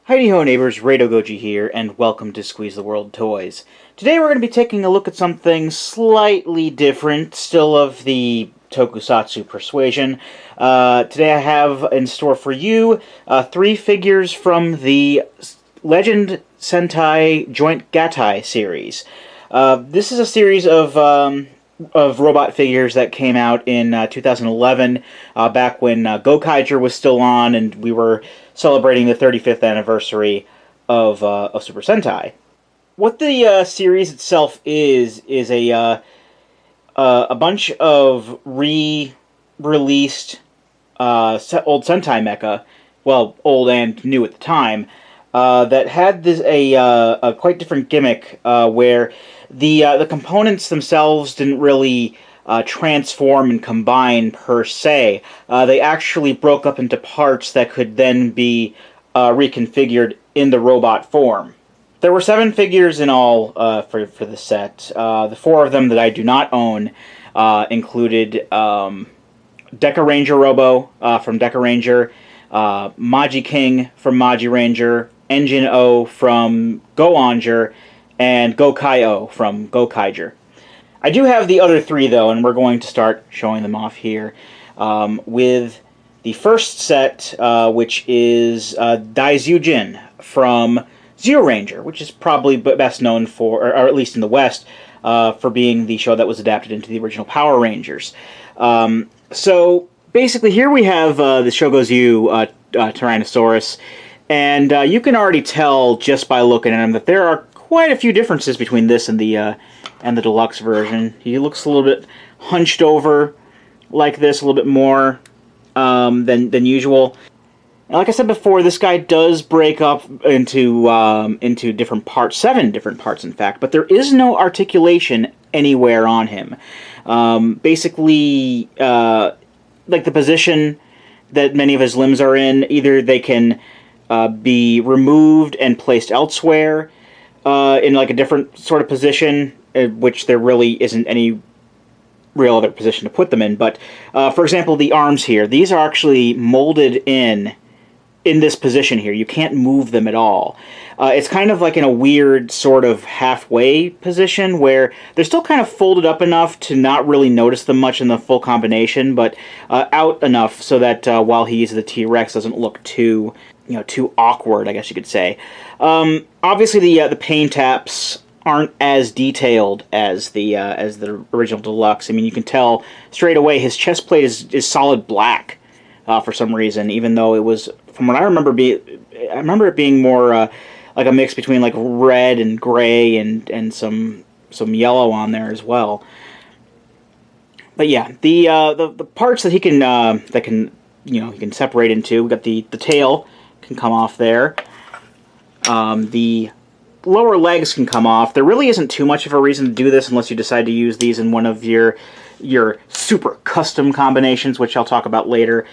Heidi ho neighbors, Rado Goji here, and welcome to Squeeze the World Toys. Today we're going to be taking a look at something slightly different, still of the tokusatsu persuasion. Today I have in store for you 3 figures from the Legend Sentai Joint Gattai series. This is a series of robot figures that came out in 2011, back when Gow Ranger was still on, and we were celebrating the 35th anniversary of Super Sentai. What the series itself is a bunch of re-released old Sentai mecha, well, old and new at the time, that had this a quite different gimmick where the components themselves didn't really transform and combine per se. They actually broke up into parts that could then be reconfigured in the robot form. There were 7 figures in all for the set. The 4 of them that I do not own included Gow Ranger Robo from Gow Ranger, Maji King from Maji Ranger, ShinkenOh from Gow Ranger, and GaoKing from GaoKing. I do have the other 3 though, and we're going to start showing them off here with the first set, which is Daizyujin from Gow Ranger, which is probably best known for, or at least in the West, for being the show that was adapted into the original Power Rangers. So basically here we have the Bosu Tyrannosaurus, and you can already tell just by looking at him that there are quite a few differences between this and the deluxe version. He looks a little bit hunched over like this, a little bit more than usual. And like I said before, this guy does break up into different parts, 7 different parts in fact, but there is no articulation anywhere on him. Basically, like the position that many of his limbs are in, either they can be removed and placed elsewhere, in like a different sort of position, which there really isn't any real other position to put them in. But for example, the arms here, these are actually molded in this position here. You can't move them at all. It's kind of like in a weird sort of halfway position where they're still kind of folded up enough to not really notice them much in the full combination, but out enough so that while he uses the T-Rex, doesn't look too awkward, I guess you could say. Obviously, the pain taps aren't as detailed as the original deluxe. I mean, you can tell straight away his chest plate is solid black for some reason, even though it was, from what I remember, I remember it being more like a mix between like red and gray and some yellow on there as well. But yeah, the parts that he can he can separate into, we got the tail can come off there. The lower legs can come off. There really isn't too much of a reason to do this unless you decide to use these in one of your super custom combinations, which I'll talk about later.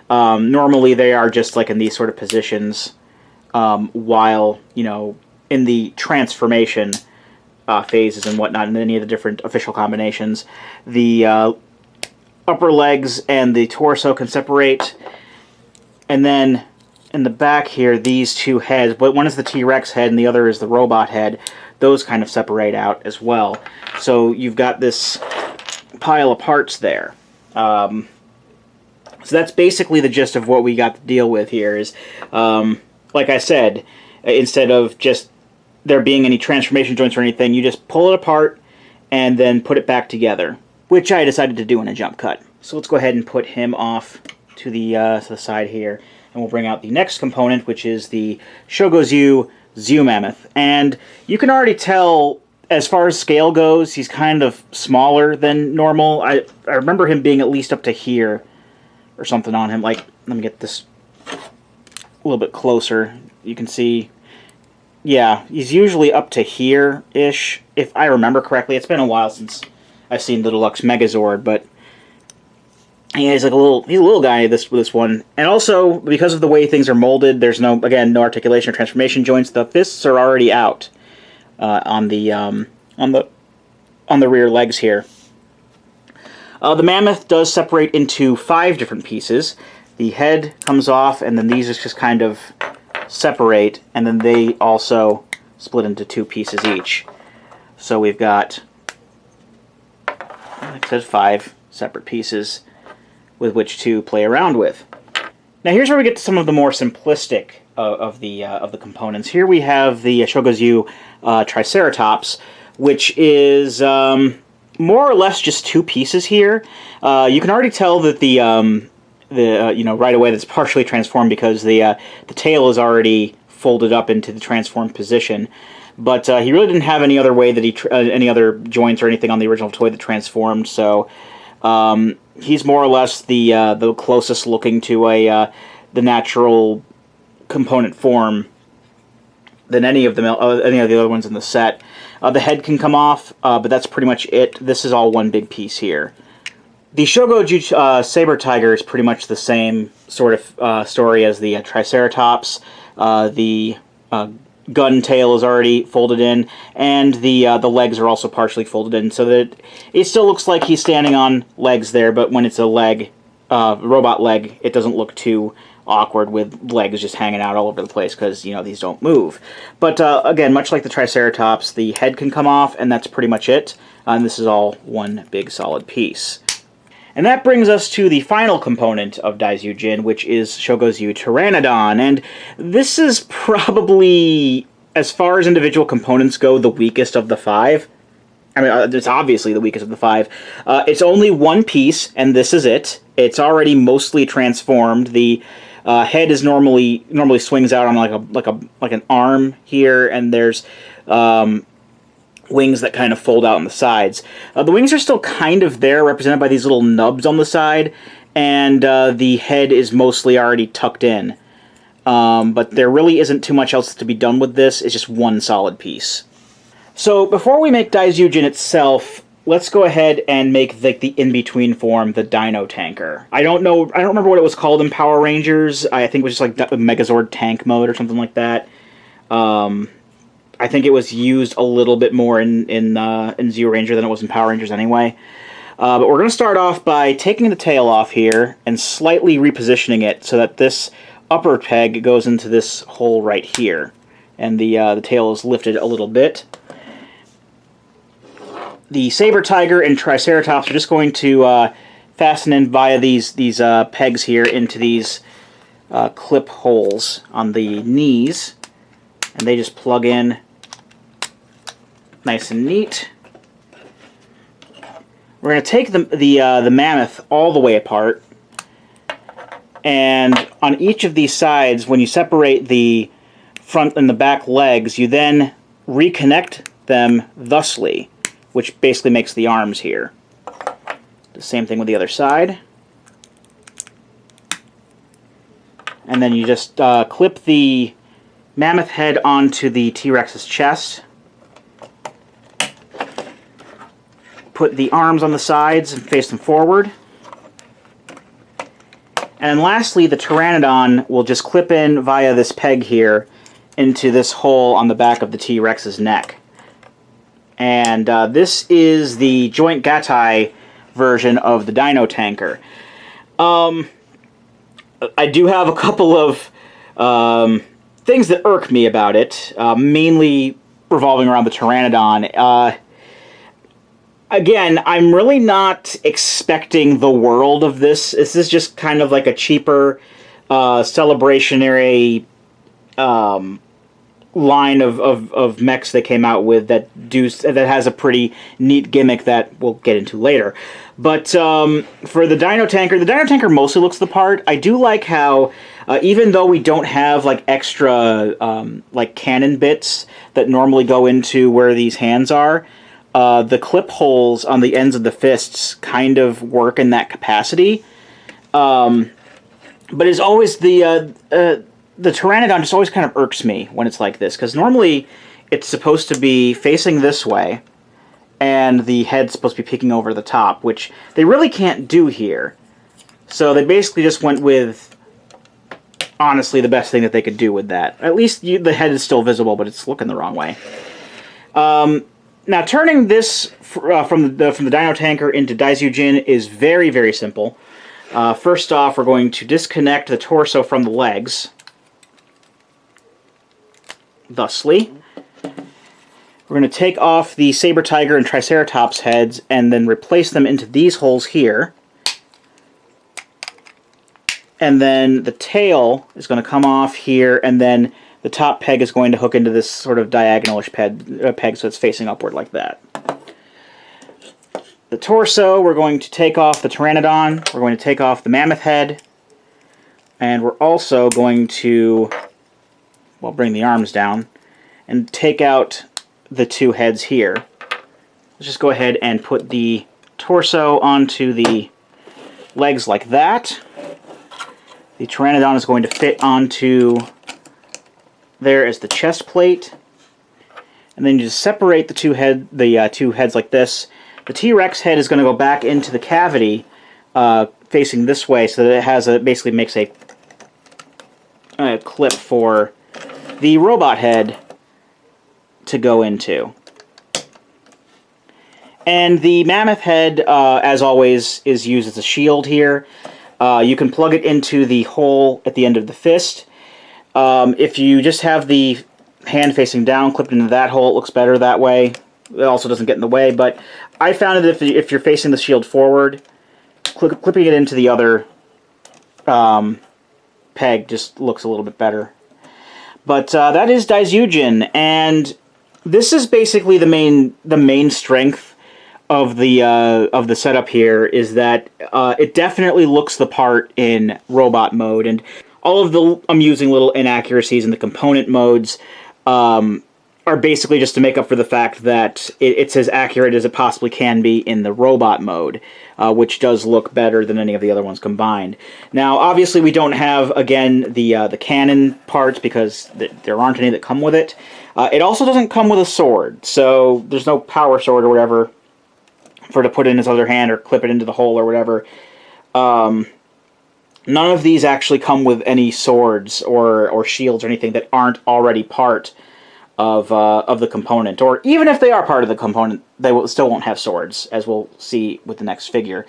Normally they are just like in these sort of positions while, in the transformation phases and whatnot, in any of the different official combinations. The upper legs and the torso can separate, and then in the back here, these 2 heads, but one is the T-Rex head and the other is the robot head, those kind of separate out as well. So you've got this pile of parts there. So that's basically the gist of what we got to deal with here is, like I said, instead of just there being any transformation joints or anything, you just pull it apart and then put it back together, which I decided to do in a jump cut. So let's go ahead and put him off to the side here. And we'll bring out the next component, which is the Shogozu Mammoth. And you can already tell, as far as scale goes, he's kind of smaller than normal. I remember him being at least up to here, or something on him. Like, let me get this a little bit closer. You can see, yeah, he's usually up to here-ish, if I remember correctly. It's been a while since I've seen the Deluxe Megazord, but yeah, he's like a little guy, this one. And also, because of the way things are molded, there's no articulation or transformation joints. The fists are already out on the rear legs here. The mammoth does separate into 5 different pieces. The head comes off, and then these are just kind of separate, and then they also split into 2 pieces each. So we've got, like I said, 5 separate pieces with which to play around with. Now here's where we get to some of the more simplistic of the components. Here we have the Shogozu Triceratops, which is more or less just 2 pieces here. You can already tell that the right away that's partially transformed because the tail is already folded up into the transformed position. But he really didn't have any other way that any other joints or anything on the original toy that transformed. So he's more or less the closest looking to the natural component form than any of the other ones in the set. The head can come off, but that's pretty much it. This is all one big piece here. The Shogoju Saber Tiger is pretty much the same sort of story as the Triceratops. The gun tail is already folded in, and the legs are also partially folded in, so that it still looks like he's standing on legs there, but when it's a leg, robot leg, it doesn't look too awkward with legs just hanging out all over the place, because, these don't move. But, again, much like the Triceratops, the head can come off, and that's pretty much it. And this is all one big solid piece. And that brings us to the final component of Daizyujin, which is Shogozu Pteranodon. And this is probably, as far as individual components go, the weakest of the 5. I mean, it's obviously the weakest of the 5. It's only one piece, and this is it. It's already mostly transformed. The head is normally swings out on like an arm here, and there's wings that kind of fold out on the sides. The wings are still kind of there, represented by these little nubs on the side, and the head is mostly already tucked in. But there really isn't too much else to be done with this. It's just one solid piece. So before we make Daizyujin itself, let's go ahead and make the in-between form, the Dino Tanker. I don't remember what it was called in Power Rangers. I think it was just like Megazord Tank Mode or something like that. I think it was used a little bit more in Zeo Ranger than it was in Power Rangers anyway. But we're going to start off by taking the tail off here and slightly repositioning it so that this upper peg goes into this hole right here. And the tail is lifted a little bit. The Saber Tiger and Triceratops are just going to fasten in via these pegs here into these clip holes on the knees. And they just plug in nice and neat. We're going to take the mammoth all the way apart, and on each of these sides, when you separate the front and the back legs, you then reconnect them thusly, which basically makes the arms here. The same thing with the other side. And then you just clip the mammoth head onto the T-Rex's chest. Put the arms on the sides and face them forward. And lastly, the Pteranodon will just clip in via this peg here into this hole on the back of the T-Rex's neck. And this is the joint Gattai version of the Dino Tanker. I do have a couple of things that irk me about it, mainly revolving around the Pteranodon. Again, I'm really not expecting the world of this. This is just kind of like a cheaper, celebrationary line of mechs they came out with that has a pretty neat gimmick that we'll get into later. But for the Dino Tanker mostly looks the part. I do like how, even though we don't have like extra like cannon bits that normally go into where these hands are, the clip holes on the ends of the fists kind of work in that capacity. But it's always the Pteranodon just always kind of irks me when it's like this, because normally it's supposed to be facing this way, and the head's supposed to be peeking over the top, which they really can't do here. So they basically just went with, honestly, the best thing that they could do with that. At least the head is still visible, but it's looking the wrong way. Now, turning this from the Dino Tanker into Daizyujin is very, very simple. First off, we're going to disconnect the torso from the legs. thusly. We're going to take off the Saber Tiger and Triceratops heads and then replace them into these holes here. And then the tail is going to come off here, and then the top peg is going to hook into this sort of diagonalish peg so it's facing upward like that. The torso, we're going to take off the Pteranodon, we're going to take off the mammoth head, and we're also going to, well, bring the arms down and take out the two heads here. Let's just go ahead and put the torso onto the legs like that. The Pteranodon is going to fit onto there as the chest plate. And then you just separate the two heads like this. The T-Rex head is going to go back into the cavity facing this way so that it has basically makes a clip for the robot head to go into. And the mammoth head, as always, is used as a shield here. You can plug it into the hole at the end of the fist. If you just have the hand facing down, clipped into that hole, it looks better that way. It also doesn't get in the way, but I found that if you're facing the shield forward, clipping it into the other peg just looks a little bit better. But that is Daizyujin, and this is basically the main strength of the setup here, is that it definitely looks the part in robot mode, and all of the amusing little inaccuracies in the component modes are basically just to make up for the fact that it's as accurate as it possibly can be in the robot mode, which does look better than any of the other ones combined. Now, obviously, we don't have, again, the cannon parts because there aren't any that come with it. It also doesn't come with a sword, so there's no power sword or whatever for to put in his other hand or clip it into the hole or whatever. None of these actually come with any swords or shields or anything that aren't already part of the component, or even if they are part of the component, they still won't have swords, as we'll see with the next figure.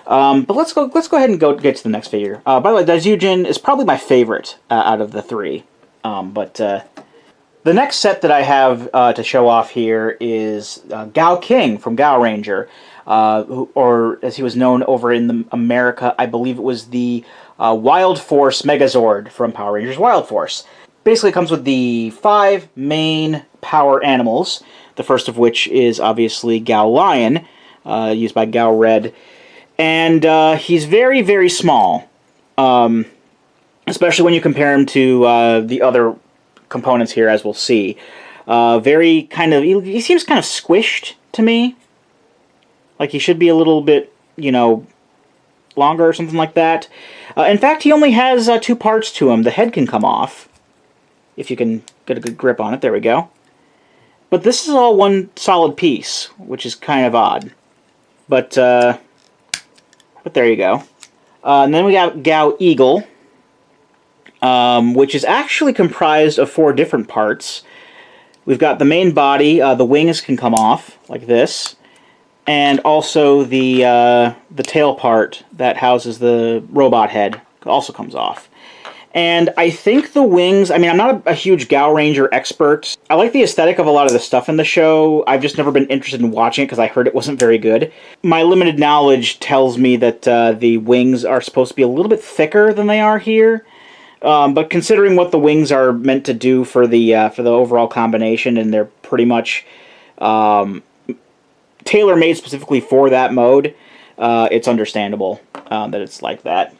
But let's go ahead and get to the next figure. By the way, Daizyujin is probably my favorite out of the three. The next set that I have to show off here is Gow King from Gow Ranger, or as he was known over in America, I believe it was the Wild Force Megazord from Power Rangers Wild Force. Basically comes with the 5 main power animals, the first of which is obviously Gow Lion, used by Gow Red, and he's very, very small, especially when you compare him to the other components here, as we'll see. Very kind of, he seems kind of squished to me, like he should be a little bit, longer or something like that. In fact, he only has 2 parts to him. The head can come off, if you can get a good grip on it. There we go. But this is all one solid piece, which is kind of odd. But there you go. And then we got Gow Eagle, which is actually comprised of 4 different parts. We've got the main body, the wings can come off, like this, and also the tail part that houses the robot head also comes off. And I think the wings, I mean, I'm not a huge Gow Ranger expert. I like the aesthetic of a lot of the stuff in the show. I've just never been interested in watching it because I heard it wasn't very good. My limited knowledge tells me that the wings are supposed to be a little bit thicker than they are here. But considering what the wings are meant to do for the overall combination, and they're pretty much tailor-made specifically for that mode, it's understandable that it's like that.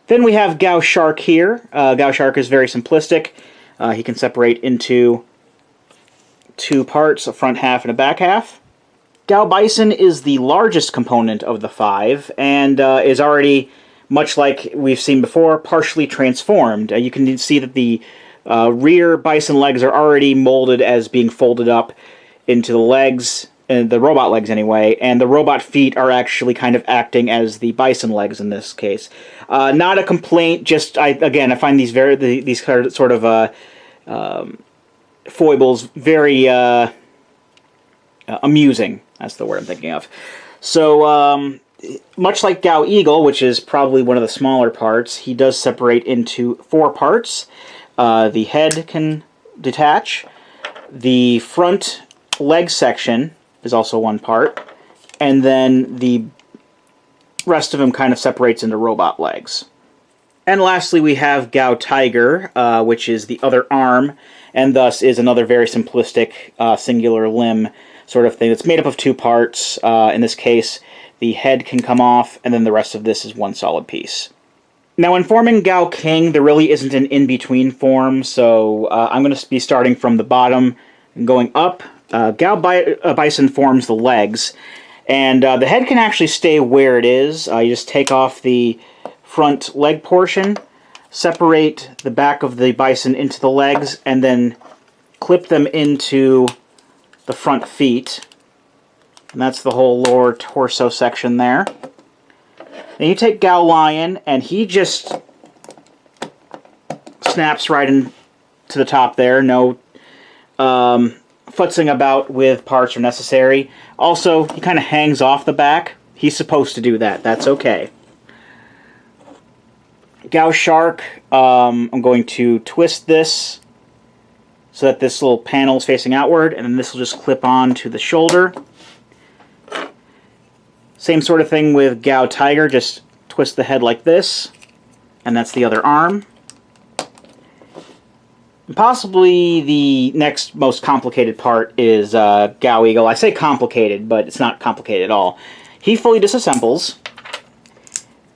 Then we have Gow Shark here. Gow Shark is very simplistic. He can separate into 2 parts, a front half and a back half. Gow Bison is the largest component of the 5, and is already, much like we've seen before, partially transformed. You can see that the rear bison legs are already molded as being folded up into the legs, the robot legs anyway, and the robot feet are actually kind of acting as the bison legs in this case. Not a complaint, just, I find these these sort of foibles very amusing. That's the word I'm thinking of. So, much like Gow Eagle, which is probably one of the smaller parts, he does separate into 4 parts. The head can detach. The front leg section is also one part, and then the rest of him kind of separates into robot legs. And lastly, we have Gow Tiger, which is the other arm, and thus is another very simplistic singular limb sort of thing. It's made up of two parts. In this case, the head can come off, and then the rest of this is one solid piece. Now, in forming Gow King, there really isn't an in-between form, so I'm going to be starting from the bottom and going up. Gow Bison forms the legs, and the head can actually stay where it is. You just take off the front leg portion, separate the back of the bison into the legs, and then clip them into the front feet. And that's the whole lower torso section there. Then you take Gow Lion, and he just snaps right into the top there. No futzing about with parts are necessary. Also, he kind of hangs off the back. He's supposed to do that. That's okay. Gow Shark, I'm going to twist this so that this little panel is facing outward, and then this will just clip on to the shoulder. Same sort of thing with Gow Tiger, just twist the head like this, and that's the other arm. And possibly the next most complicated part is Gow Eagle. I say complicated, but it's not complicated at all. He fully disassembles,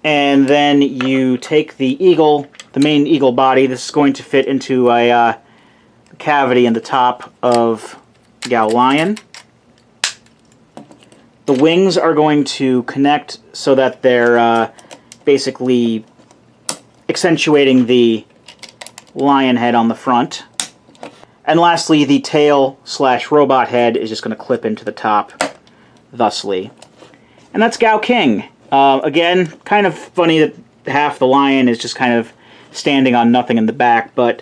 and then you take the eagle, the main eagle body. This is going to fit into a cavity in the top of Gow Lion. The wings are going to connect so that they're basically accentuating the lion head on the front. And lastly, the tail / robot head is just going to clip into the top thusly. And that's Gow King. Again, kind of funny that half the lion is just kind of standing on nothing in the back, but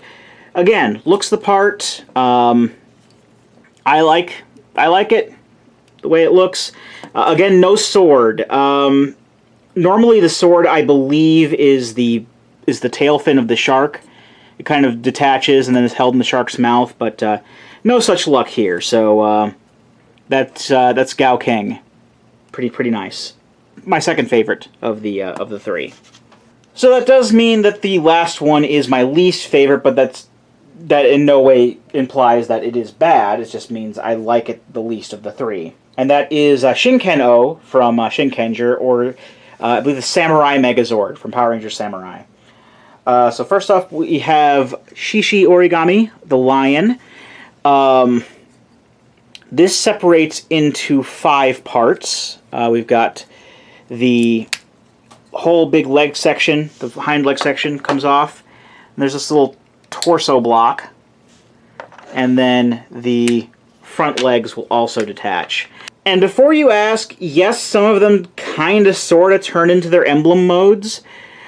again, looks the part. I like it, the way it looks. Again, no sword. Normally the sword, I believe, is the tail fin of the shark. It kind of detaches and then is held in the shark's mouth, but no such luck here. So that's Gow King. Pretty nice. My second favorite of the three. So that does mean that the last one is my least favorite, but that in no way implies that it is bad. It just means I like it the least of the three. And that is ShinkenOh from Shinkenger, or I believe the Samurai Megazord from Power Rangers Samurai. So first off, we have Shishi Origami, the lion. This separates into 5 parts. We've got the whole big leg section, the hind leg section comes off. And there's this little torso block. And then the front legs will also detach. And before you ask, yes, some of them kind of sort of turn into their emblem modes.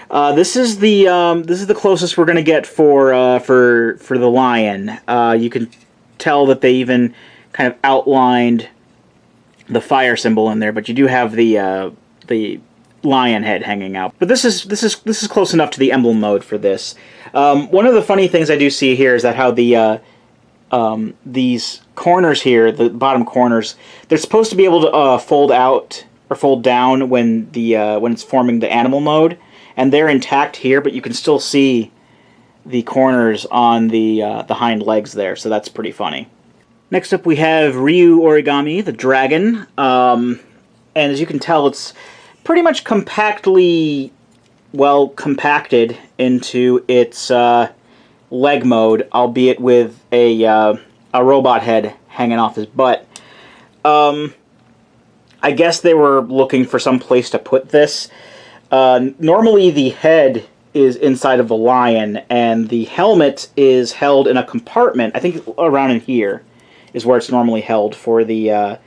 This is the closest we're gonna get for the lion. You can tell that they even kind of outlined the fire symbol in there, but you do have the lion head hanging out. But this is close enough to the emblem mode for this. One of the funny things I do see here is that how these corners here, the bottom corners, they're supposed to be able to fold out or fold down when it's forming the animal mode. And they're intact here, but you can still see the corners on the hind legs there, so that's pretty funny. Next up we have Ryu Origami, the dragon. And as you can tell, it's pretty much compacted into its leg mode, albeit with a robot head hanging off his butt. I guess they were looking for some place to put this. Normally the head is inside of the lion, and the helmet is held in a compartment. I think around in here is where it's normally held for the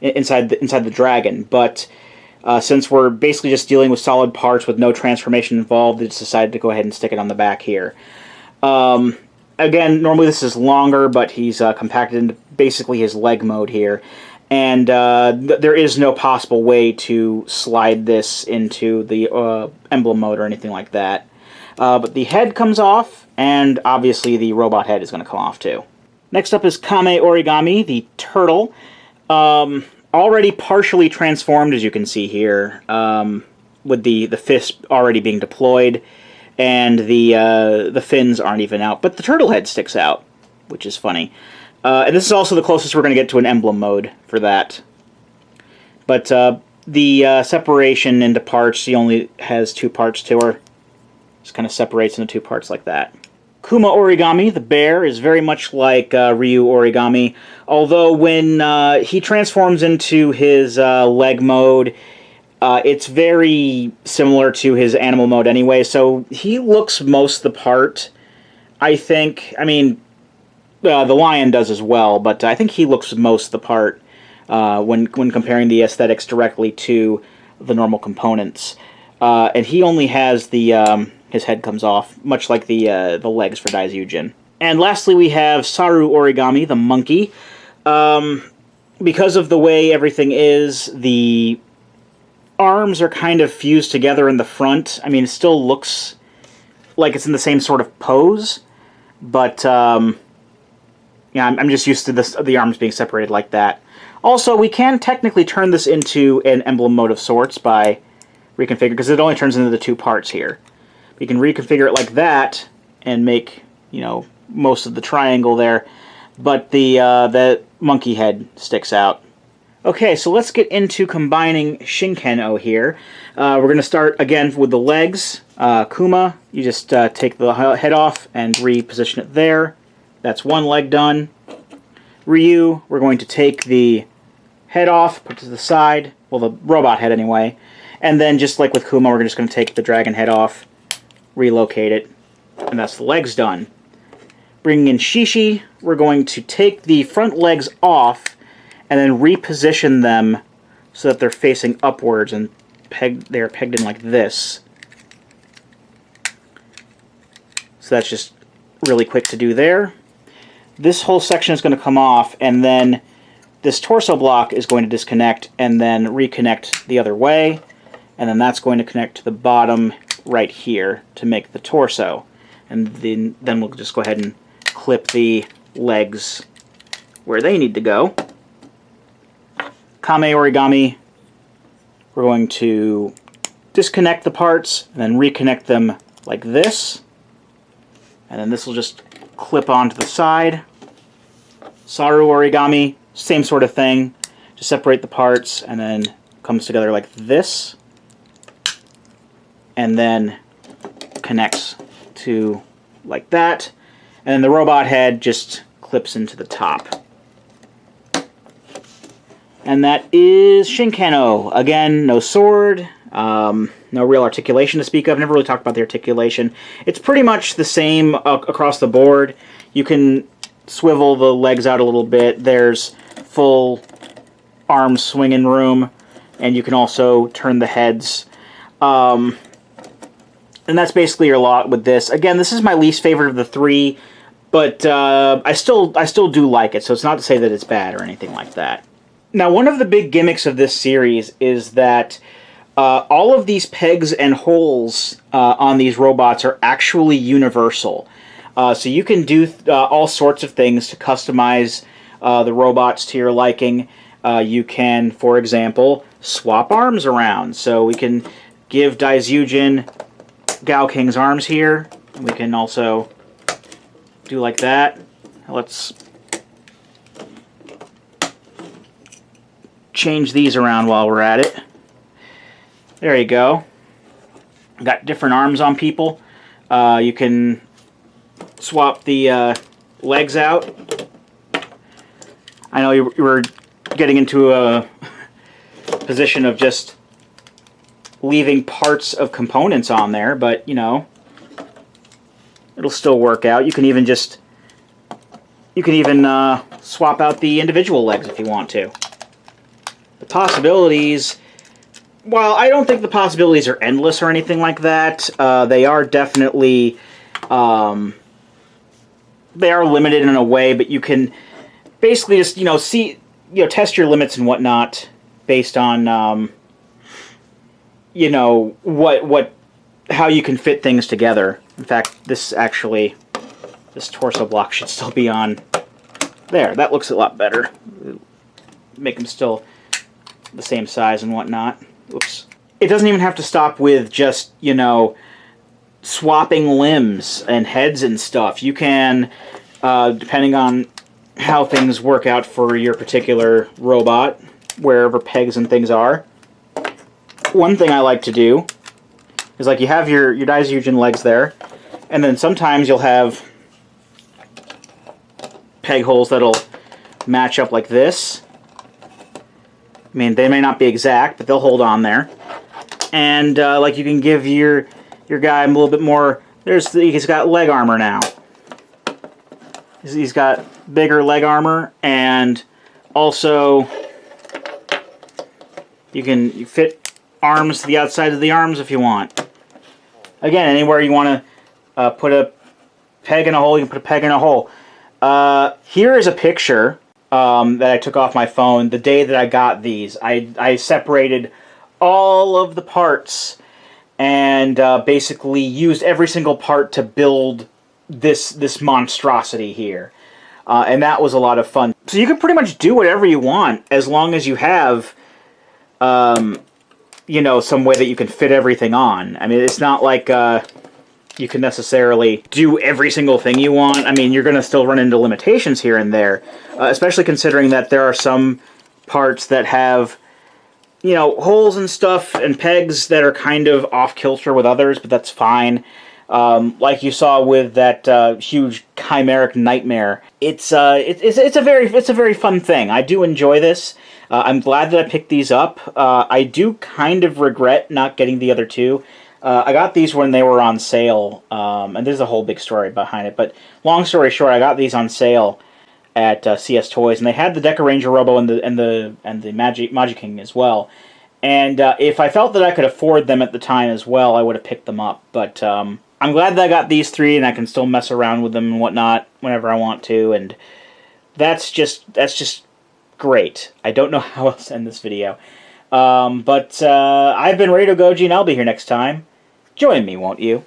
inside the dragon. But since we're basically just dealing with solid parts with no transformation involved, they just decided to go ahead and stick it on the back here. Again, normally this is longer, but he's compacted into basically his leg mode here. And there is no possible way to slide this into the emblem mode or anything like that. But the head comes off, and obviously the robot head is going to come off too. Next up is Kame Origami, the turtle. Already partially transformed, as you can see here, with the fist already being deployed, and the fins aren't even out, but the turtle head sticks out, which is funny. And this is also the closest we're going to get to an emblem mode for that. But the separation into parts, she only has 2 parts to her. Just kind of separates into 2 parts like that. Kuma Origami, the bear, is very much like Ryu Origami, although when he transforms into his leg mode, it's very similar to his animal mode anyway, so he looks most the part, I think. I mean, the lion does as well, but I think he looks most the part when comparing the aesthetics directly to the normal components. And he only has the... his head comes off, much like the legs for Daizyujin. And lastly, we have Saru Origami, the monkey. Because of the way everything is, the arms are kind of fused together in the front. I mean, it still looks like it's in the same sort of pose, but yeah, I'm just used to the arms being separated like that. Also, we can technically turn this into an emblem mode of sorts by reconfiguring, because it only turns into the 2 parts here. We can reconfigure it like that and make, you know, most of the triangle there, but the monkey head sticks out. Okay, so let's get into combining ShinkenOh here. We're going to start again with the legs. Kuma, you just take the head off and reposition it there. That's 1 leg done. Ryu, we're going to take the head off, put it to the side, well, the robot head anyway, and then just like with Kuma, we're just going to take the dragon head off, relocate it, and that's the legs done. Bringing in Shishi, we're going to take the front legs off and then reposition them so that they're facing upwards and they are pegged in like this. So that's just really quick to do there. This whole section is going to come off, and then this torso block is going to disconnect and then reconnect the other way, and then that's going to connect to the bottom right here to make the torso. And then we'll just go ahead and clip the legs where they need to go. Kame Origami, we're going to disconnect the parts and then reconnect them like this. And then this will just clip onto the side. Saru Origami, same sort of thing. Just separate the parts and then comes together like this. And then connects to like that. And then the robot head just clips into the top. And that is ShinkenOh. Again, no sword, no real articulation to speak of. Never really talked about the articulation. It's pretty much the same across the board. You can swivel the legs out a little bit. There's full arm swinging room, and you can also turn the heads. And that's basically your lot with this. Again, this is my least favorite of the 3, but I still do like it, so it's not to say that it's bad or anything like that. Now, one of the big gimmicks of this series is that all of these pegs and holes on these robots are actually universal. So you can do all sorts of things to customize the robots to your liking. You can, for example, swap arms around. So we can give Daizyujin GaoKing's arms here. We can also do like that. Let's change these around while we're at it. There you go. Got different arms on people. You can swap the legs out. I know you were getting into a position of just leaving parts of components on there, but you know, it'll still work out. You can even swap out the individual legs if you want to. The possibilities, while I don't think the possibilities are endless or anything like that, they are definitely they are limited in a way, but you can basically just test your limits and whatnot based on how you can fit things together. In fact, this torso block should still be on There, that looks a lot better. Make them still the same size and whatnot. Oops. It doesn't even have to stop with just, you know, swapping limbs and heads and stuff. You can, depending on how things work out for your particular robot, wherever pegs and things are. One thing I like to do is, like, you have your Daizyujin legs there, and then sometimes you'll have peg holes that'll match up like this. I mean, they may not be exact, but they'll hold on there. And, like, you can give your guy a little bit more. He's got leg armor now. He's got bigger leg armor, and also you fit arms to the outside of the arms if you want. Again, anywhere you want to put a peg in a hole, you can put a peg in a hole. Here is a picture that I took off my phone the day that I got these. I separated all of the parts and basically used every single part to build this monstrosity here. And that was a lot of fun. So you can pretty much do whatever you want as long as you have, you know, some way that you can fit everything on. I mean, it's not like you can necessarily do every single thing you want. I mean, you're going to still run into limitations here and there, especially considering that there are some parts that have, you know, holes and stuff and pegs that are kind of off-kilter with others, but that's fine. Like you saw with that huge chimeric nightmare, it's a very fun thing. I do enjoy this. I'm glad that I picked these up. I do kind of regret not getting the other two. I got these when they were on sale, and there's a whole big story behind it. But long story short, I got these on sale at CS Toys, and they had the Gow Ranger Robo and the Magic King as well. And if I felt that I could afford them at the time as well, I would have picked them up. But I'm glad that I got these three, and I can still mess around with them and whatnot whenever I want to. And that's just great. I don't know how else to end this video. But I've been Radio Goji, and I'll be here next time. Join me, won't you?